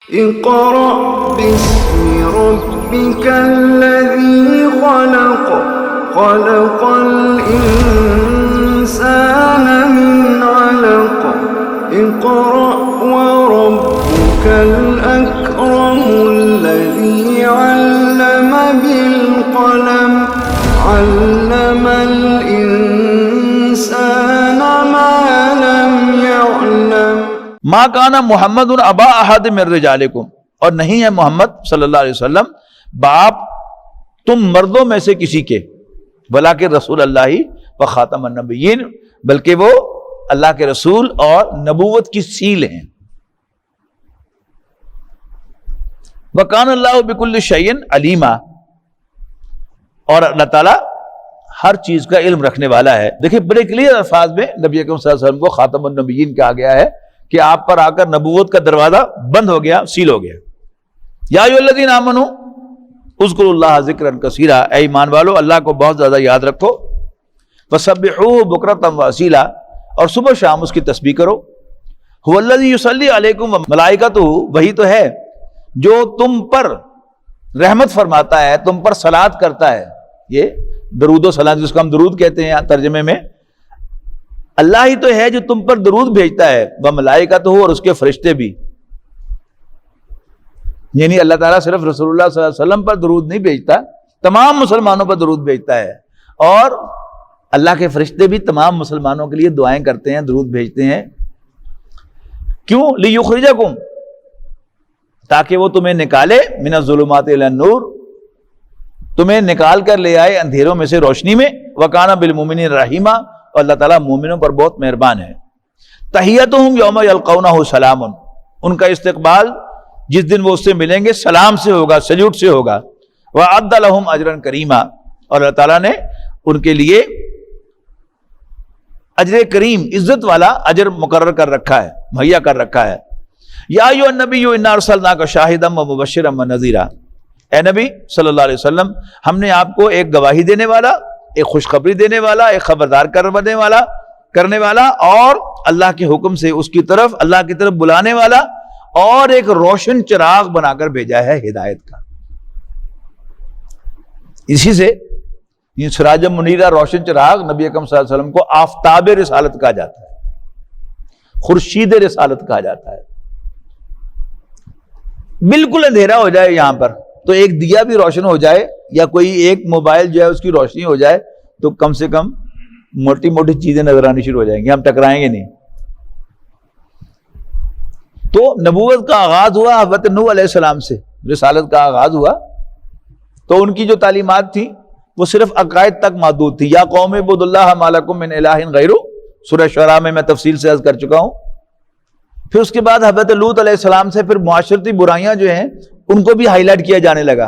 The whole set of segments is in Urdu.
اقرأ باسم ربك الذي خلق خلق الإنسان من علق اقرأ وربك الأكرم الذي علم بالقلم علم الإنسان ما لم يعلم ما کان محمد ابا احد من رجالکم، اور نہیں ہے محمد صلی اللہ علیہ وسلم باپ تم مردوں میں سے کسی کے، بلکہ رسول اللہ و خاتم النبیین، بلکہ وہ اللہ کے رسول اور نبوت کی سیل ہیں۔ وکان اللہ بکل شیء علیما، اور اللہ تعالیٰ ہر چیز کا علم رکھنے والا ہے۔ دیکھیں بڑے کلیئر الفاظ میں نبی اکرم صلی اللہ علیہ وسلم کو خاتم النبیین کہا گیا ہے کہ آپ پر آ کر نبوت کا دروازہ بند ہو گیا، سیل ہو گیا۔ یا ایھا الذین آمنوا اذکروا اللہ ذکرا کثیرا، اے ایمان والو اللہ کو بہت زیادہ یاد رکھو، وسبحوہ بکرۃ واصیلا، اور صبح شام اس کی تسبیح کرو۔ ھو الذی یصلی علیکم وملائکتہ، وہی تو ہے جو تم پر رحمت فرماتا ہے، تم پر صلات کرتا ہے۔ یہ درود و سلام جس کو ہم درود کہتے ہیں ترجمے میں، اللہ ہی تو ہے جو تم پر درود بھیجتا ہے، وملائکتہ، اور اس کے فرشتے بھی۔ یعنی اللہ تعالیٰ صرف رسول اللہ صلی اللہ علیہ وسلم پر درود نہیں بھیجتا، تمام مسلمانوں پر درود بھیجتا ہے، اور اللہ کے فرشتے بھی تمام مسلمانوں کے لیے دعائیں کرتے ہیں، درود بھیجتے ہیں۔ کیوں؟ لیخرجکم، تاکہ وہ تمہیں نکالے، من الظلمات الی النور، تمہیں نکال کر لے آئے اندھیروں میں سے روشنی میں، وکان بالمؤمنین رحیما، اور اللہ تعالیٰ مومنوں پر بہت مہربان ہے۔ تحیتہم یوم یلقونہ سلام، ان کا استقبال جس دن وہ اس سے ملیں گے سلام سے ہوگا، سلیوٹ سے ہوگا۔ وَأَعَدَّ لَهُمْ أَجْرًا كَرِيمًا، اور اللہ تعالیٰ نے ان کے لیے اجر کریم، عزت والا اجر مقرر کر رکھا ہے، مہیا کر رکھا ہے۔ یا ایھا النبی انا ارسلناک شاہدا ومبشرا ونذیرا، اے نبی صلی اللہ علیہ وسلم ہم نے آپ کو ایک گواہی دینے والا، ایک خوشخبری دینے والا، ایک خبردار کرنے والا اور اللہ کے حکم سے اس کی طرف، اللہ کی طرف بلانے والا، اور ایک روشن چراغ بنا کر بھیجا ہے ہدایت کا۔ اسی سے یہ سراج منیرہ، روشن چراغ، نبی اکرم صلی اللہ علیہ وسلم کو آفتاب رسالت کہا جاتا ہے، خورشید رسالت کہا جاتا ہے۔ بالکل اندھیرا ہو جائے یہاں پر تو ایک دیا بھی روشن ہو جائے، یا کوئی ایک موبائل جو ہے اس کی روشنی ہو جائے، تو کم سے کم موٹی موٹی چیزیں نظر آنی شروع ہو جائیں گی، ہم ٹکرائیں گے نہیں۔ تو نبوت کا آغاز ہوا حضرت نوح علیہ السلام سے، رسالت کا آغاز ہوا، تو ان کی جو تعلیمات تھیں وہ صرف عقائد تک محدود تھی۔ یا قوم اعبدوا اللہ ما لکم من الہ غیرہ، سورہ شعراء میں تفصیل سے عرض کر چکا ہوں۔ پھر اس کے بعد حضرت لوط علیہ السلام سے پھر معاشرتی برائیاں جو ہیں ان کو بھی ہائی لائٹ کیا جانے لگا،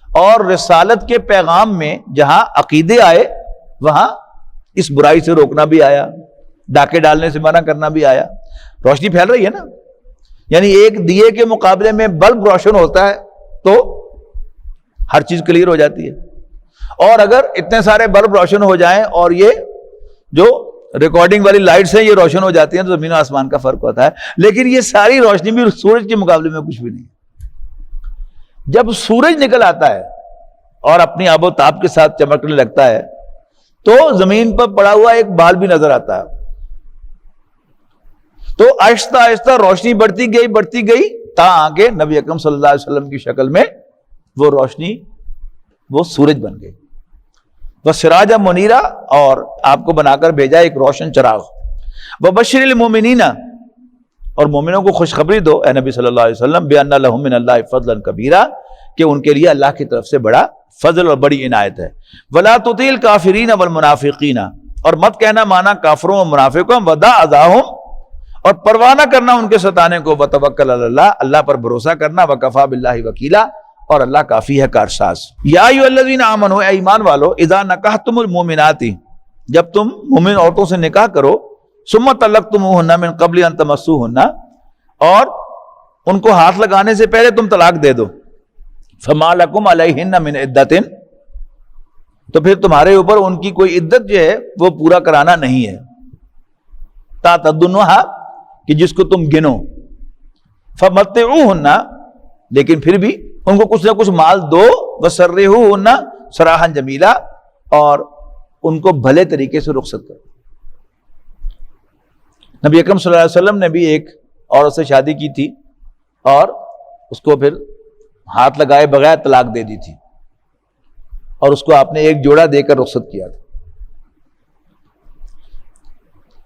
اور رسالت کے پیغام میں جہاں عقیدے آئے وہاں اس برائی سے روکنا بھی آیا، ڈاکے ڈالنے سے منع کرنا بھی آیا۔ روشنی پھیل رہی ہے نا، یعنی ایک دیے کے مقابلے میں بلب روشن ہوتا ہے تو ہر چیز کلیئر ہو جاتی ہے، اور اگر اتنے سارے بلب روشن ہو جائیں اور یہ جو ریکارڈنگ والی لائٹس ہیں یہ روشن ہو جاتی ہیں تو زمین و آسمان کا فرق ہوتا ہے۔ لیکن یہ ساری روشنی بھی سورج کے مقابلے میں کچھ بھی نہیں۔ جب سورج نکل آتا ہے اور اپنی آب و تاب کے ساتھ چمکنے لگتا ہے تو زمین پر پڑا ہوا ایک بال بھی نظر آتا ہے، تو آہستہ آہستہ روشنی بڑھتی گئی تا آگے نبی اکرم صلی اللہ علیہ وسلم کی شکل میں وہ روشنی، وہ سورج بن گئی۔ وسراجا منیرا، اور آپ کو بنا کر بھیجا ایک روشن چراغ۔ وبشر المؤمنین، اور مومنوں کو خوشخبری دو اے نبی صلی اللہ علیہ وسلم، بان لہم من اللہ فضلا کبیرا، کہ ان کے لیے اللہ کی طرف سے بڑا فضل اور بڑی عنایت ہے۔ ولا تطع الکافرین والمنافقین، اور مت کہنا مانا کافروں اور منافقوں، ودع اذاہم، اور پرواہ نہ کرنا ان کے ستانے کو، وتوکل علی اللہ، اللہ پر بھروسہ کرنا، وکفی باللہ وکیلا، اور اللہ کافی ہے کارساز۔ یا ایھا الذین آمنوا، اے ایمان والو، اذا نکحتم المؤمنات، جب تم مومن عورتوں سے نکاح کرو، ثم طلقتموہن من قبل ان تمسوہن، اور ان کو ہاتھ لگانے سے پہلے تم طلاق دے دو، فما لکم علیہن من عدۃ، تو پھر تمہارے اوپر ان کی کوئی عدت جو ہے وہ پورا کرانا نہیں ہے، تعتدونھا، کہ جس کو تم گنو، فمتعوہن، لیکن پھر بھی ان کو کچھ نہ کچھ مال دو، وسرحوہن سراحا جمیلا، اور ان کو بھلے طریقے سے رخصت کرو۔ نبی اکرم صلی اللہ علیہ وسلم نے بھی ایک عورت سے شادی کی تھی اور اس کو پھر ہاتھ لگائے بغیر طلاق دے دی تھی، اور اس کو آپ نے ایک جوڑا دے کر رخصت کیا تھا۔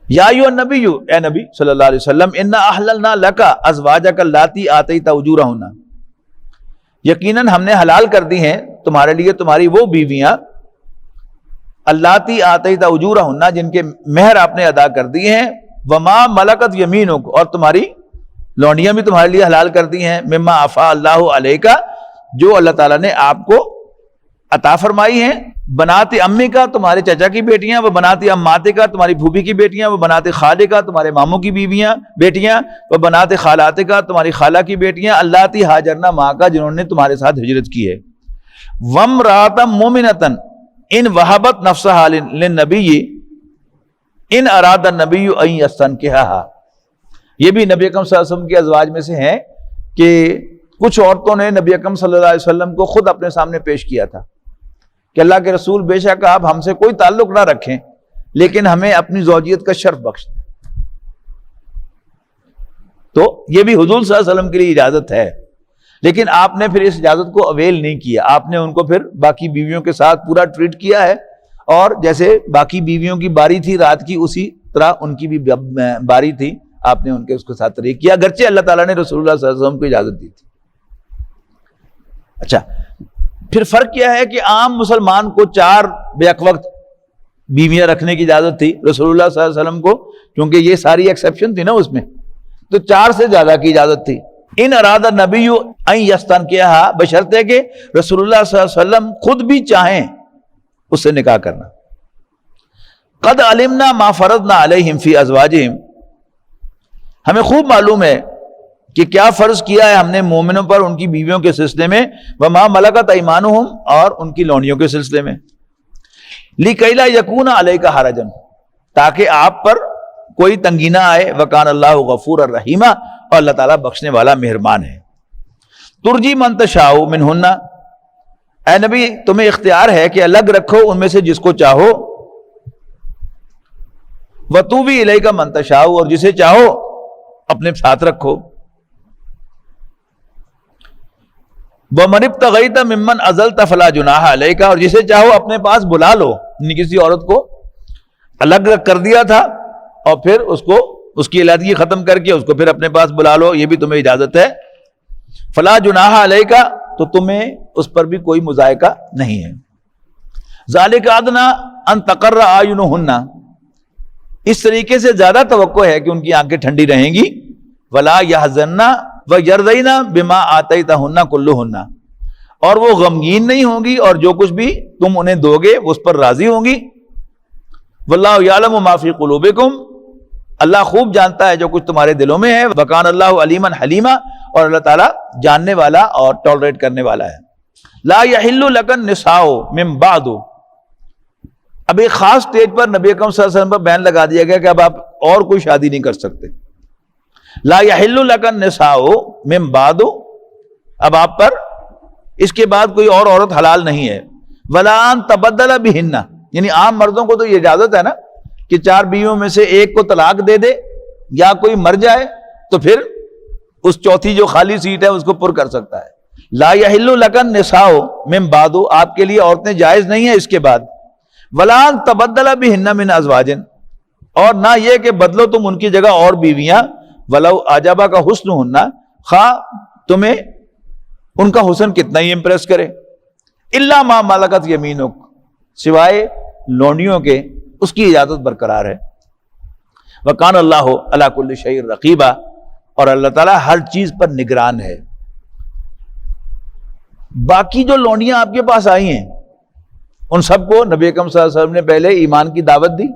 یا ایھا النبی، اے نبی صلی اللہ علیہ وسلم، انا احللنا لک ازواجک اللاتی آتیت اجورہن، یقیناً ہم نے حلال کر دی ہیں تمہارے لیے تمہاری وہ بیویاں، اللاتی آتیت اجورہن، جن کے مہر آپ نے ادا کر دیے ہیں، وما ملکت یمینک، اور تمہاری لونڈیاں بھی تمہارے لیے حلال کر دی ہیں، مما افاء اللہ علیک، جو اللہ تعالیٰ نے آپ کو عطا فرمائی ہیں، بنات امی کا تمہارے چچا کی بیٹیاں، وہ بنات اماتے کا تمہاری پھوپھی کی بیٹیاں، وہ بنات خالے کا تمہارے ماموں کی بیویاں بیٹیاں، وہ بنات خالاتے کا تمہاری خالہ کی بیٹیاں، اللاتی ہاجرنا ماں کا، جنہوں نے تمہارے ساتھ ہجرت کی ہے، وامرأۃ مومنۃ ان وہبت نفسہا للنبی ان اراد النبی ان یستنکحھا، یہ بھی نبی اکرم صلی اللہ علیہ وسلم کے ازواج میں سے ہیں کہ کچھ عورتوں نے نبی اکرم صلی اللہ علیہ وسلم کو خود اپنے سامنے پیش کیا تھا کہ اللہ کے رسول، بے شک آپ ہم سے کوئی تعلق نہ رکھیں لیکن ہمیں اپنی زوجیت کا شرف بخش دیں۔ تو یہ بھی حضور صلی اللہ علیہ وسلم کے لیے اجازت ہے، لیکن آپ نے پھر اس اجازت کو اویل نہیں کیا، آپ نے ان کو پھر باقی بیویوں کے ساتھ پورا ٹریٹ کیا ہے، اور جیسے باقی بیویوں کی باری تھی رات کی، اسی طرح ان کی بھی باری تھی، آپ نے ان کے اس کے ساتھ طریق کیا، اگرچہ اللہ تعالیٰ نے رسول اللہ صلی اللہ علیہ وسلم کو اجازت دی تھی۔ اچھا، پھر فرق کیا ہے کہ عام مسلمان کو 4 بیک وقت بیویاں رکھنے کی اجازت تھی، رسول اللہ صلی اللہ علیہ وسلم کو کیونکہ یہ ساری ایکسیپشن تھی نا اس میں، تو 4 سے زیادہ کی اجازت تھی۔ ان اراد النبی ان یستنکحھا، بشرطے کہ رسول اللہ صلی اللہ علیہ وسلم خود بھی چاہیں اس سے نکاح کرنا۔ قد علمنا ما فرضنا علیہم فی ازواجہم، ہمیں خوب معلوم ہے کہ کیا فرض کیا ہے ہم نے مومنوں پر ان کی بیویوں کے سلسلے میں، وما ملکت ایمانہم، اور ان کی لونڈیوں کے سلسلے میں، لکی لا یکون علیک حرج، تاکہ آپ پر کوئی تنگی نہ آئے، وکان اللہ غفور الرحیم، اور اللہ تعالیٰ بخشنے والا مہربان ہے۔ ترجی من تشاء منہن، اے نبی تمہیں اختیار ہے کہ الگ رکھو ان میں سے جس کو چاہو، وتوبی الیک من تشاء، اور جسے چاہو اپنے ساتھ رکھو، ومن ابتغیت ممن عزلت فلا جناح علیک، اور جسے چاہو اپنے پاس بلا لو، یعنی کسی عورت کو الگ کر دیا تھا اور پھر اس کو اس کی علیحدگی ختم کر کے اس کو پھر اپنے پاس بلا لو، یہ بھی تمہیں اجازت ہے۔ فلا جناح علیک، تو تمہیں اس پر بھی کوئی مذائقہ نہیں ہے۔ ذالک ادنی ان تقر اعینہن، اس طریقے سے زیادہ توقع ہے کہ ان کی آنکھیں ٹھنڈی رہیں گی، ولا یحزنن ویرضین بما آتیتہن کلہن، اور وہ غمگین نہیں ہوں گی اور جو کچھ بھی تم انہیں دو گے اس پر راضی ہوں گی۔ واللہ یعلم ما فی قلوبکم، اللہ خوب جانتا ہے جو کچھ تمہارے دلوں میں ہے، وکان اللہ علیما حلیما، اور اللہ تعالیٰ جاننے والا اور ٹالریٹ کرنے والا ہے۔ لا یحل لک النساء من بعد، اب ایک خاص سٹیج پر نبی اکرم صلی اللہ علیہ وسلم پر بین لگا دیا گیا کہ اب آپ اور کوئی شادی نہیں کر سکتے۔ لا یحل لک النساء من بعد، اب آپ پر اس کے بعد کوئی اور عورت حلال نہیں ہے۔ ولا ان تبدل بہن، یعنی عام مردوں کو تو یہ اجازت ہے نا کہ 4 بیویوں میں سے ایک کو طلاق دے دے یا کوئی مر جائے تو پھر اس چوتھی جو خالی سیٹ ہے اس کو پر کر سکتا ہے۔ لا یحل لک النساء من بعد، آپ کے لیے عورتیں جائز نہیں ہیں اس کے بعد۔ ولا ان تبدل بہن من ازواج، اور نہ یہ کہ بدلو تم ان کی جگہ اور بیویاں، ولو اعجبک حسنہن، خواہ تمہیں ان کا حسن کتنا ہی امپریس کرے، الا ما ملکت یمینک، سوائے لونڈیوں کے، اس کی اجازت برقرار ہے۔ وکان اللہ علی کل شیء رقیبا، اور اللہ تعالیٰ ہر چیز پر نگران ہے۔ باقی جو لونڈیاں آپ کے پاس آئی ہیں ان سب کو نبی اکرم صلی اللہ علیہ وسلم نے پہلے ایمان کی دعوت دی،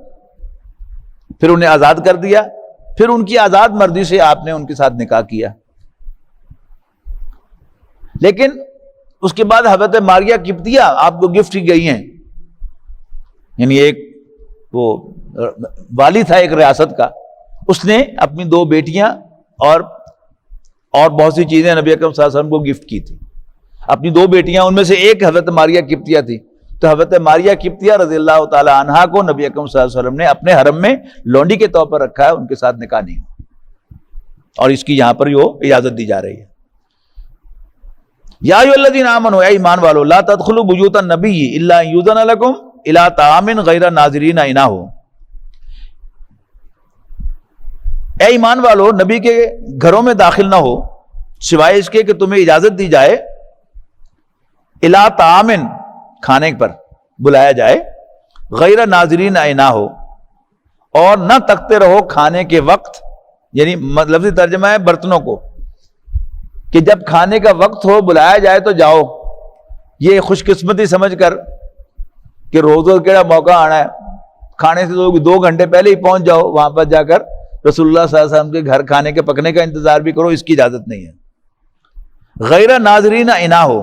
پھر انہیں آزاد کر دیا، پھر ان کی آزاد مرضی سے آپ نے ان کے ساتھ نکاح کیا۔ لیکن اس کے بعد حضرت ماریہ قبطیہ آپ کو گفٹ کی گئی ہیں، یعنی ایک وہ والی تھا ایک ریاست کا، اس نے اپنی 2 بیٹیاں اور اور بہت سی چیزیں نبی اکرم صلی اللہ علیہ وسلم کو گفٹ کی تھی. اپنی 2 بیٹیاں، ان میں سے ایک حضرت ماریہ قبطیہ تھی، تو حضرت ماریہ قبطیہ رضی اللہ تعالی عنہا کو نبی اکرم صلی اللہ علیہ وسلم نے اپنے حرم میں لونڈی کے طور پر رکھا ہے، ان کے ساتھ نکاح نہیں، اور اس کی یہاں پر وہ اجازت دی جا رہی ہے. یا ایھا الذین آمنوا، اے ایمان والو، لا تدخلوا بیوت النبی الا ان یؤذن لکم الی طعام غیر ناظرین اناہ. اے ایمان والو، نبی کے گھروں میں داخل نہ ہو سوائے اس کے کہ تمہیں اجازت دی جائے، الی طعام، کھانے پر بلایا جائے، غیر ناظرین اناہ، اور نہ تکتے رہو کھانے کے وقت، یعنی لفظی ترجمہ ہے برتنوں کو، کہ جب کھانے کا وقت ہو بلایا جائے تو جاؤ. یہ خوش قسمتی سمجھ کر کہ روز کیڑا موقع آنا ہے، کھانے سے 2 گھنٹے پہلے ہی پہنچ جاؤ، وہاں پر جا کر رسول اللہ صلی اللہ علیہ وسلم کے گھر کھانے کے پکنے کا انتظار بھی کرو، اس کی اجازت نہیں ہے. غیر ناظرین اناہ ہو،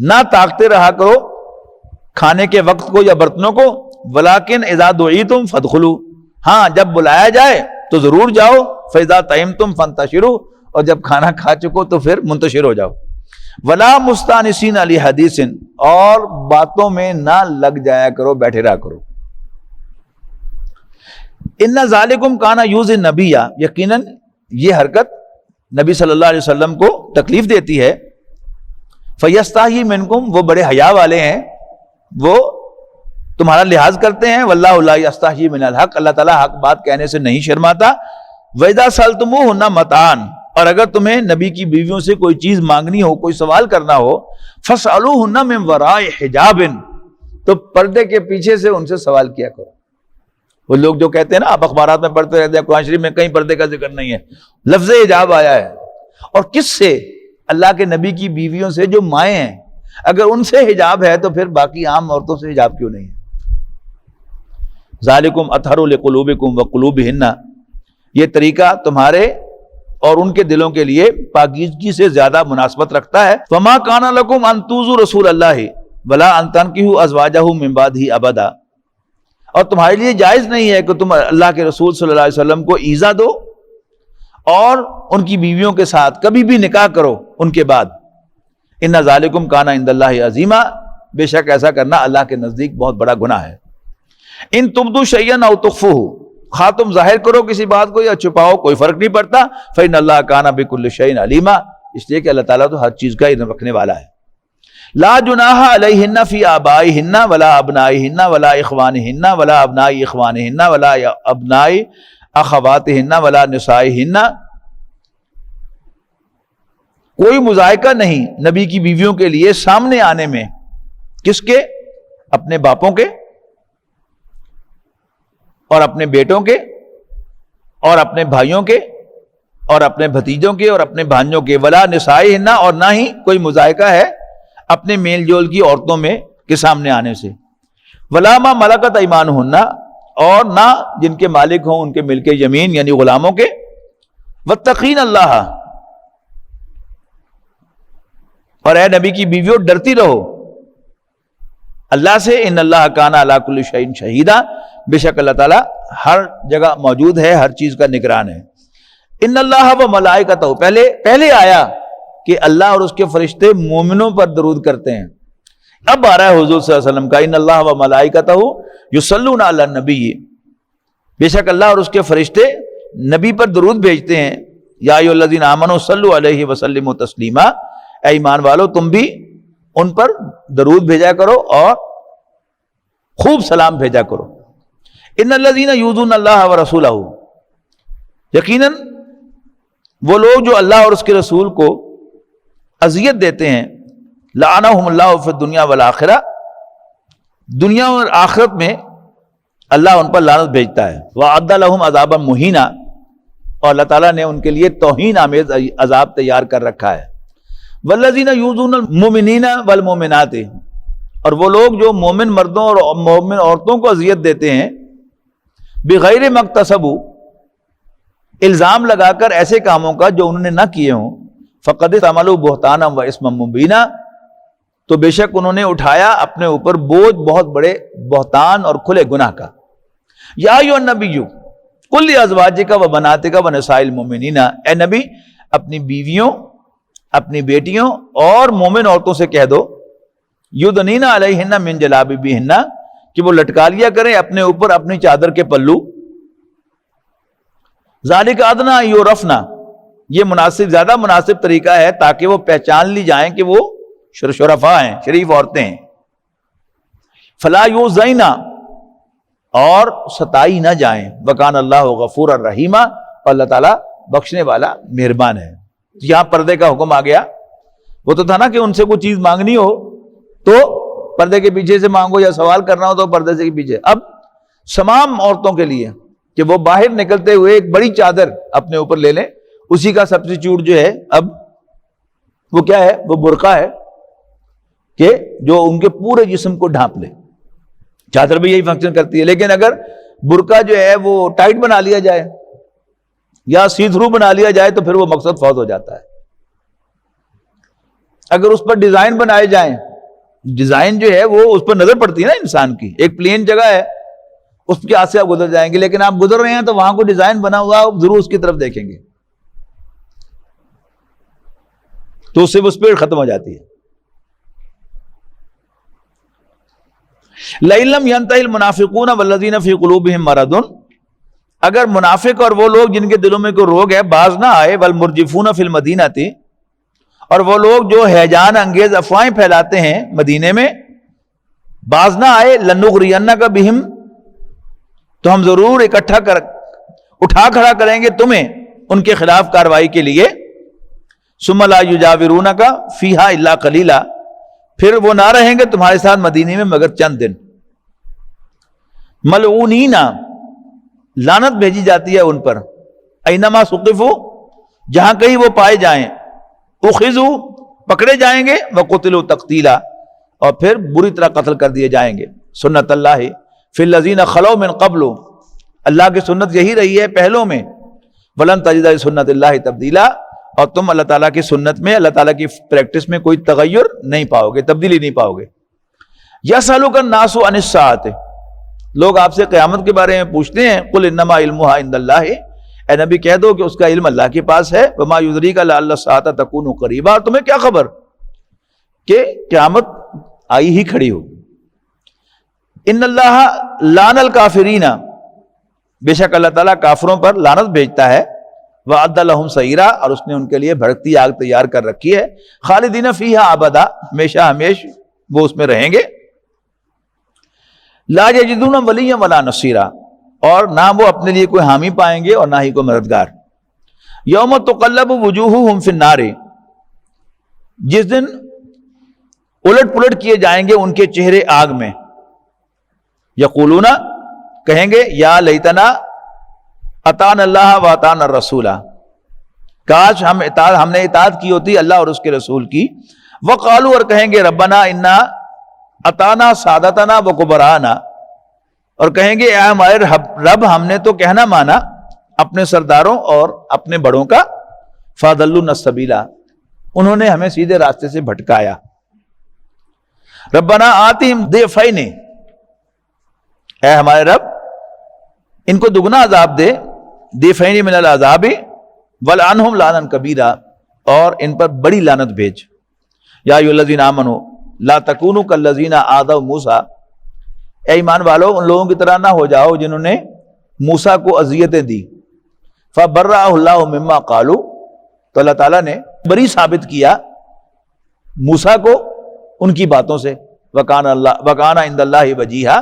نہ تاکتے رہا کرو کھانے کے وقت کو یا برتنوں کو، ولیکن اذا دعیتم فادخلوا، ہاں جب بلایا جائے تو ضرور جاؤ، فاذا طعمتم فانتشروا، اور جب کھانا کھا چکو تو پھر منتشر ہو جاؤ. ولا مستانسین علی حدیث، اور باتوں میں نہ لگ جایا کرو، بیٹھے رہا کرو. ان ذالکم کان یؤذی النبی، یقیناً یہ حرکت نبی صلی اللہ علیہ وسلم کو تکلیف دیتی ہے. فیستحیی منکم، وہ بڑے حیا والے ہیں، وہ تمہارا لحاظ کرتے ہیں. واللہ لا یستحیی من الحق، اللہ تعالیٰ حق بات کہنے سے نہیں شرماتا. وَإِذَا سَأَلْتُمُوهُنَّ مَتَاعًا، اور اگر تمہیں نبی کی بیویوں سے کوئی چیز مانگنی ہو، کوئی سوال کرنا ہو، فَاسْأَلُوهُنَّ مِنْ وَرَاءِ حِجَابٍ، تو پردے کے پیچھے سے ان سے سوال کیا کرو. وہ لوگ جو کہتے ہیں نا، آپ اخبارات میں پڑھتے رہتے ہیں، قرآن شریف میں کہیں پردے کا ذکر نہیں ہے، لفظ حجاب آیا ہے. اور کس سے؟ اللہ کے نبی کی بیویوں سے جو مائیں ہیں، اگر ان سے حجاب ہے تو پھر باقی عام عورتوں سے حجاب کیوں نہیں ہے؟ ذالکم اطہر لقلوبکم وقلوبہن، یہ طریقہ تمہارے اور ان کے دلوں کے لیے پاکیزگی سے زیادہ مناسبت رکھتا ہے. وما کان لکم ان تؤذوا رسول اللہ ولا ان تنکحوا ازواجہ من بعدہ ابدا، اور تمہارے لیے جائز نہیں ہے کہ تم اللہ کے رسول صلی اللہ علیہ وسلم کو ایذا دو اور ان کی بیویوں کے ساتھ کبھی بھی نکاح کرو ان کے بعد. ان ذالکم کان عند اللہ عظیما، بے شک ایسا کرنا اللہ کے نزدیک بہت بڑا گناہ ہے. ان تبدوا شیئا او تخفوہ، خواہ تم ظاہر کرو کسی بات کو یا چھپاؤ، کوئی فرق نہیں پڑتا. فإن اللہ کان بکل شیء علیما، اس لیے کہ اللہ تعالیٰ تو ہر چیز کا علم رکھنے والا ہے. لا جناح علیہن فی آبائہن ولا ابنائہن ولا اخوانہن ولا ابناء اخوانہن ولا ابناء اخواتہن ولا نسائہن، کوئی مذائقہ نہیں نبی کی بیویوں کے لیے سامنے آنے میں. کس کے؟ اپنے باپوں کے اور اپنے بیٹوں کے اور اپنے بھائیوں کے اور اپنے بھتیجوں کے اور اپنے بھانجوں کے. ولا نسائہن، اور نہ ہی کوئی مذائقہ ہے اپنے میل جول کی عورتوں میں کے سامنے آنے سے. ولا ما ملکت ایمانہن، اور نہ جن کے مالک ہوں ان کے ملک یمین یعنی غلاموں کے. واتقین اللہ، اور اے نبی کی بیویوں ڈرتی رہو اللہ سے. ان اللہ کان علی کل شیء شہیدا، بے شک اللہ تعالیٰ ہر جگہ موجود ہے، ہر چیز کا نگران ہے. ان اللہ و ملائکتہ، پہلے آیا کہ اللہ اور اس کے فرشتے مومنوں پر درود کرتے ہیں. اب آ رہا ہے حضور صلی اللہ علیہ وسلم کا ان اللہ و ملائکتہ یصلون علی النبی، بے شک اللہ اور اس کے فرشتے نبی پر درود بھیجتے ہیں. یا ایھا الذین آمنوا صلوا علیہ وسلموا تسلیما، اے ایمان والو تم بھی ان پر درود بھیجا کرو اور خوب سلام بھیجا کرو. ان الذین یؤذون اللہ ورسولہ، یقیناً وہ لوگ جو اللہ اور اس کے رسول کو اذیت دیتے ہیں، لعنہم اللہ فی الدنیا والآخرہ، دنیا اور آخرت میں اللہ ان پر لعنت بھیجتا ہے. وَأَعَدَّ لَهُمْ عَذَابًا مُهِینًا، اور اللہ تعالیٰ نے ان کے لیے توہین آمیز عذاب تیار کر رکھا ہے. وَالَّذِينَ يُؤْذُونَ الْمُؤْمِنِينَ وَالْمُؤْمِنَاتِ، اور وہ لوگ جو مومن مردوں اور مومن عورتوں کو اذیت دیتے ہیں، بغیر مکتسبوا، الزام لگا کر ایسے کاموں کا جو انہوں نے نہ کیے ہوں، فقد عملوا بہتانا و اسما مبینا، تو بے شک انہوں نے اٹھایا اپنے اوپر بوجھ بہت بڑے بہتان اور کھلے گناہ کا. یا ایھا النبی قل لازواجک و بناتک و نساء المؤمنین، اے نبی اپنی بیویوں، اپنی بیٹیوں اور مومن عورتوں سے کہہ دو یدنین علیہن من جلابیبہن کہ وہ لٹکا لیا کریں اپنے اوپر اپنی چادر کے پلو. ذالک ادنیٰ یعرفن، یہ مناسب، زیادہ مناسب طریقہ ہے تاکہ وہ پہچان لی جائیں کہ وہ شرفا ہیں، شریف عورتیں ہیں. فلا یؤذین، اور ستائی نہ جائیں. وکان اللہ غفور الرحیم، اور اللہ تعالیٰ بخشنے والا مہربان ہے. یہاں پردے کا حکم آ گیا. وہ تو تھا نا کہ ان سے کوئی چیز مانگنی ہو تو پردے کے پیچھے سے مانگو، یا سوال کرنا ہو تو پردے سے پیچھے. اب تمام عورتوں کے لیے کہ وہ باہر نکلتے ہوئے ایک بڑی چادر اپنے اوپر لے لیں، اسی کا سبسٹیچیوٹ جو ہے اب وہ کیا ہے، وہ برقع ہے کہ جو ان کے پورے جسم کو ڈھانپ لے. چادر بھی یہی فنکشن کرتی ہے. لیکن اگر برقع جو ہے وہ ٹائٹ بنا لیا جائے یا سی تھرو بنا لیا جائے تو پھر وہ مقصد فوت ہو جاتا ہے. اگر اس پر ڈیزائن بنائے جائیں، ڈیزائن جو ہے وہ اس پر نظر پڑتی ہے نا انسان کی. ایک پلین جگہ ہے، اس کے آس سے آپ گزر جائیں گے، لیکن آپ گزر رہے ہیں تو وہاں کو ڈیزائن بنا ہوا آپ ضرور اس کی طرف دیکھیں گے تو اس سے وہ سپیڈ ختم ہو جاتی ہے. لَئِن لَّمْ يَنْتَهِ الْمُنَافِقُونَ وَالَّذِينَ فِي قُلُوبِهِم مَّرَضٌ، اگر منافق اور وہ لوگ جن کے دلوں میں کوئی روگ ہے باز نہ آئے، وَالْمُرْجِفُونَ فِي الْمَدِينَةِ، اور وہ لوگ جو ہیجان انگیز افواہیں پھیلاتے ہیں مدینے میں، باز نہ آئے، لَنُغْرِيَنَّكَ بِهِمْ، تو ہم ضرور اٹھا کھڑا کریں گے تمہیں ان کے خلاف کاروائی کے لیے. ثُمَّ لَا يُجَاوِرُونَكَ فِيهَا إِلَّا قَلِيلًا، پھر وہ نہ رہیں گے تمہارے ساتھ مدینے میں مگر چند دن. ملعونین، لعنت بھیجی جاتی ہے ان پر. اینما ثقفوا، جہاں کہیں وہ پائے جائیں. اخذوا، پکڑے جائیں گے. وقتلوا تقتیلا، اور پھر بری طرح قتل کر دیے جائیں گے. سنت اللہ فی الذین خلو من قبل، اللہ کی سنت یہی رہی ہے پہلوں میں. ولن تجد لسنت اللہ تبدیلا، اور تم اللہ تعالیٰ کی سنت میں، اللہ تعالیٰ کی پریکٹس میں کوئی تغیر نہیں پاؤ گے، تبدیلی نہیں پاؤ گے. یسألک الناس عن الساعۃ، لوگ آپ سے قیامت کے بارے میں پوچھتے ہیں. قل انما علمها عند اللہ، اے نبی کہہ دو کہ اس کا علم اللہ کے پاس ہے. وما یدریک لعل الساعۃ تکون قریبا، اور تمہیں کیا خبر کہ قیامت آئی ہی کھڑی ہو. ان اللہ لعن الکافرین، بے شک اللہ تعالیٰ کافروں پر لعنت بھیجتا ہے. وَأَعَدَّ لَهُمْ سَعِيرًا، اور اس نے ان کے لیے بھڑکتی آگ تیار کر رکھی ہے. خالدین فیہا ابدا، ہمیشہ ہمیش وہ اس میں رہیں گے. لا یجدون ولیا ولا نصیرا، اور نہ وہ اپنے لیے کوئی حامی پائیں گے اور نہ ہی کوئی مددگار. یوم تقلب وجوہہم فی النار، جس دن الٹ پلٹ کیے جائیں گے ان کے چہرے آگ میں. یقولون، کہیں گے یا لیتنا اطعنا اللہ و اطعنا الرسول، کاش ہم نے اطاعت کی ہوتی اللہ اور اس کے رسول کی. وقالوا، اور کہیں گے ربنا انا اطعنا سادتنا و کبرانا، اور کہیں گے اے ہمارے رب ہم نے تو کہنا مانا اپنے سرداروں اور اپنے بڑوں کا. فاضلونا السبیل، انہوں نے ہمیں سیدھے راستے سے بھٹکایا. ربنا آتہم ضعفین، اے ہمارے رب ان کو دگنا عذاب دے. ضعفین من العذاب ولعنہم لعنا کبیرا، اور ان پر بڑی لعنت بھیج. یا ایھا الذین آمنوا لا تکونوا کالذین آذوا موسیٰ، اے ایمان والو ان لوگوں کی طرح نہ ہو جاؤ جنہوں نے موسیٰ کو اذیتیں دی. فبرأہ اللہ مما قالوا، تو اللہ تعالیٰ نے بری ثابت کیا موسیٰ کو ان کی باتوں سے. وکان عند اللہ وجیہا،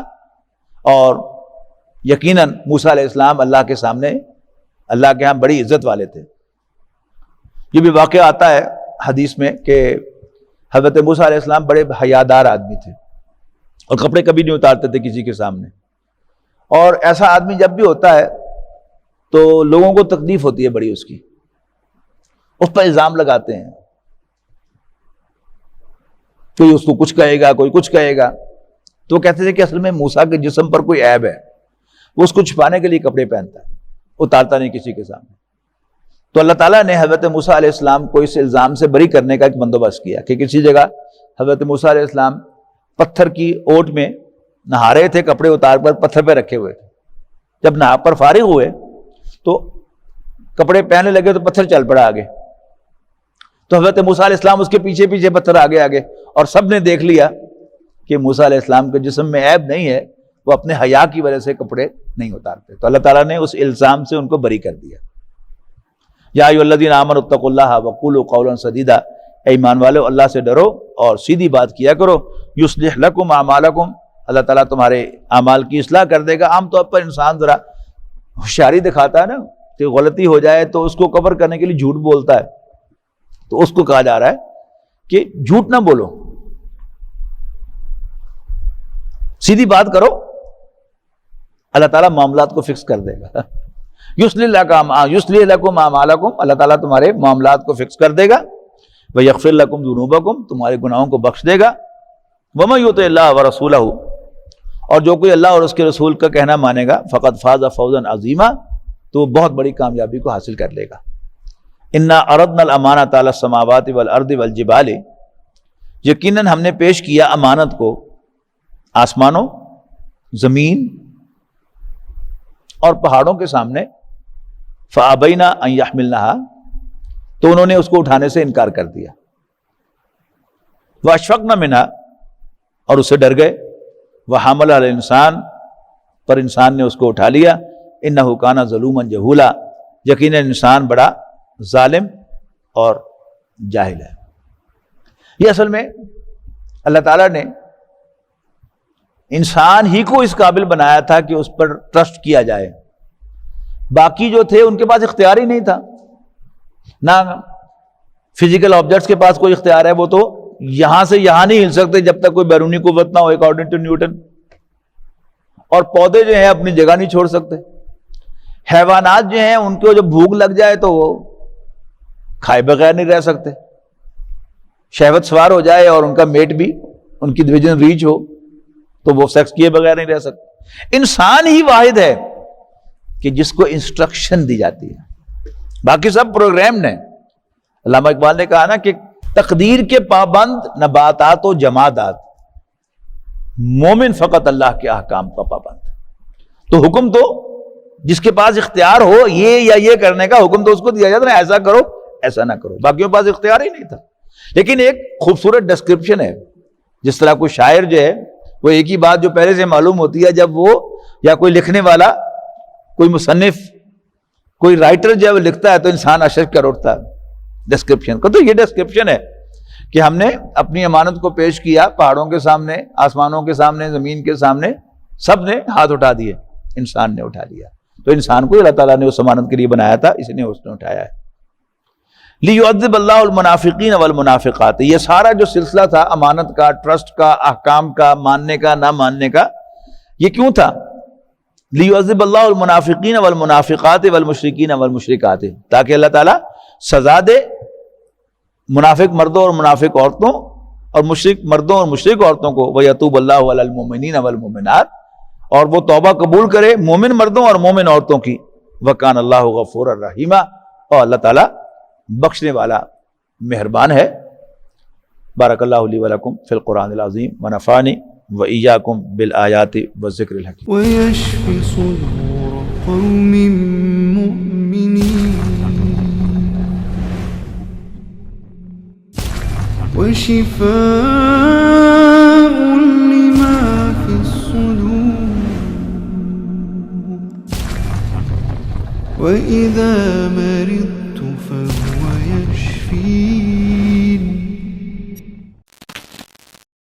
اور یقیناً موسیٰ علیہ السلام اللہ کے سامنے، اللہ کے ہاں بڑی عزت والے تھے. یہ بھی واقعہ آتا ہے حدیث میں کہ حضرت موسیٰ علیہ السلام بڑے حیادار آدمی تھے اور کپڑے کبھی نہیں اتارتے تھے کسی کے سامنے. اور ایسا آدمی جب بھی ہوتا ہے تو لوگوں کو تکلیف ہوتی ہے بڑی اس کی، اس پر الزام لگاتے ہیں، کوئی اس کو کچھ کہے گا، کوئی کچھ کہے گا. تو وہ کہتے تھے کہ اصل میں موسیٰ کے جسم پر کوئی عیب ہے، وہ اس کو چھپانے کے لیے کپڑے پہنتا ہے، اتارتا نہیں کسی کے سامنے. تو اللہ تعالیٰ نے حضرت موسیٰ علیہ السلام کو اس الزام سے بری کرنے کا ایک بندوبست کیا کہ کسی جگہ حضرت موسیٰ علیہ السلام پتھر کی اوٹ میں نہا رہے تھے، کپڑے اتار کر پتھر پہ رکھے ہوئے تھے. جب نہا کر فارغ ہوئے تو کپڑے پہننے لگے تو پتھر چل پڑا آگے. تو حضرت موسیٰ علیہ السلام اس کے پیچھے پیچھے پتھر آگے اور سب نے دیکھ لیا کہ موسیٰ علیہ السلام کے جسم میں عیب نہیں ہے، وہ اپنے حیا کی وجہ سے کپڑے نہیں اتارتے، تو اللہ تعالیٰ نے اس الزام سے ان کو بری کر دیا۔ یا ایھا الذین آمنوا اتقوا اللہ وقولوا قولا سدیدا، اے ایمان والو اللہ سے ڈرو اور سیدھی بات کیا کرو۔ یصلح لکم اعمالکم، اللہ تعالیٰ تمہارے اعمال کی اصلاح کر دے گا۔ عام طور پر انسان ذرا ہوشیاری دکھاتا ہے نا، کہ غلطی ہو جائے تو اس کو کور کرنے کے لیے جھوٹ بولتا ہے، تو اس کو کہا جا رہا ہے کہ جھوٹ نہ بولو، سیدھی بات کرو، اللہ تعالیٰ معاملات کو فکس کر دے گا۔ یصلح لکم اعمالکم، اللہ تعالیٰ تمہارے معاملات کو فکس کر دے گا۔ ویغفر لکم ذنوبکم، تمہارے گناہوں کو بخش دے گا۔ ومن یطع اللہ ورسولہ، اور جو کوئی اللہ اور اس کے رسول کا کہنا مانے گا، فقد فاز فوزا عظیما، تو وہ بہت بڑی کامیابی کو حاصل کر لے گا۔ انا عرضنا الامانۃ علی السماوات والارض والجبال، یقیناً ہم نے پیش کیا امانت کو آسمانوں، زمین اور پہاڑوں کے سامنے، فابین ان یحملنها، تو انہوں نے اس کو اٹھانے سے انکار کر دیا۔ واشفقن منها، اور اس سے ڈر گئے۔ وحمل الانسان، پر انسان نے اس کو اٹھا لیا۔ انہ کان ظلوما جہولا، یقیناً انسان بڑا ظالم اور جاہل ہے۔ یہ اصل میں اللہ تعالیٰ نے انسان ہی کو اس قابل بنایا تھا کہ اس پر ٹرسٹ کیا جائے، باقی جو تھے ان کے پاس اختیار ہی نہیں تھا۔ نہ فزیکل آبجیکٹس کے پاس کوئی اختیار ہے، وہ تو یہاں سے یہاں نہیں ہل سکتے جب تک کوئی بیرونی قوت نہ ہو، اکارڈنگ ٹو نیوٹن۔ اور پودے جو ہیں اپنی جگہ نہیں چھوڑ سکتے۔ حیوانات جو ہیں ان کو جب بھوک لگ جائے تو وہ کھائے بغیر نہیں رہ سکتے، شہوت سوار ہو جائے اور ان کا میٹ بھی ان کی ڈویژن ریچ ہو تو وہ سیکس کیے بغیر نہیں رہ سکتے۔ انسان ہی واحد ہے کہ جس کو انسٹرکشن دی جاتی ہے، باقی سب پروگرامڈ ہیں۔ علامہ اقبال نے کہا نا کہ تقدیر کے پابند نباتات و جمادات، مومن فقط اللہ کے احکام کا پابند۔ تو حکم تو جس کے پاس اختیار ہو یہ یا یہ کرنے کا، حکم تو اس کو دیا جاتا ہے، ایسا کرو ایسا نہ کرو، باقیوں کے پاس اختیار ہی نہیں تھا۔ لیکن ایک خوبصورت ڈسکرپشن ہے، جس طرح کوئی شاعر جو ہے وہ ایک ہی بات جو پہلے سے معلوم ہوتی ہے، جب وہ یا کوئی لکھنے والا، کوئی مصنف، کوئی رائٹر جب لکھتا ہے تو انسان اشک کر اٹھتا ہے ڈسکرپشن کو۔ تو یہ ڈسکرپشن ہے کہ ہم نے اپنی امانت کو پیش کیا، پہاڑوں کے سامنے، آسمانوں کے سامنے، زمین کے سامنے، سب نے ہاتھ اٹھا دیے، انسان نے اٹھا لیا۔ تو انسان کو اللہ تعالیٰ نے اس امانت کے لیے بنایا تھا، اس نے اٹھایا ہے۔ لِيُعَذِّبَ اللَّهُ الْمُنَافِقِينَ وَالْمُنَافِقَاتِ، یہ سارا جو سلسلہ تھا امانت کا، ٹرسٹ کا، احکام کا، ماننے کا، نہ ماننے کا، یہ کیوں تھا؟ لِيُعَذِّبَ اللَّهُ الْمُنَافِقِينَ وَالْمُنَافِقَاتِ وَالْمُشْرِكِينَ وَالْمُشْرِكَاتِ، تاکہ اللہ تعالیٰ سزا دے منافق مردوں اور منافق عورتوں اور مشرک مردوں اور مشرک عورتوں کو، وَيَتُوبَ اللَّهُ عَلَى الْمُؤْمِنِينَ وَالْمُؤْمِنَاتِ، اور وہ توبہ قبول کرے مومن مردوں اور مومن عورتوں کی۔ وَكَانَ اللَّهُ غَفُورًا رَحِيمًا، اور اللہ تعالیٰ بخشنے والا مہربان ہے۔ بارک اللہ لی ولکم فی القرآن العظیم ونفعنی وإیاکم بالآیات والذکر الحکیم۔ ويشفي صدور قوم مؤمنين وشفاء لما في الصدور وإذا مرضت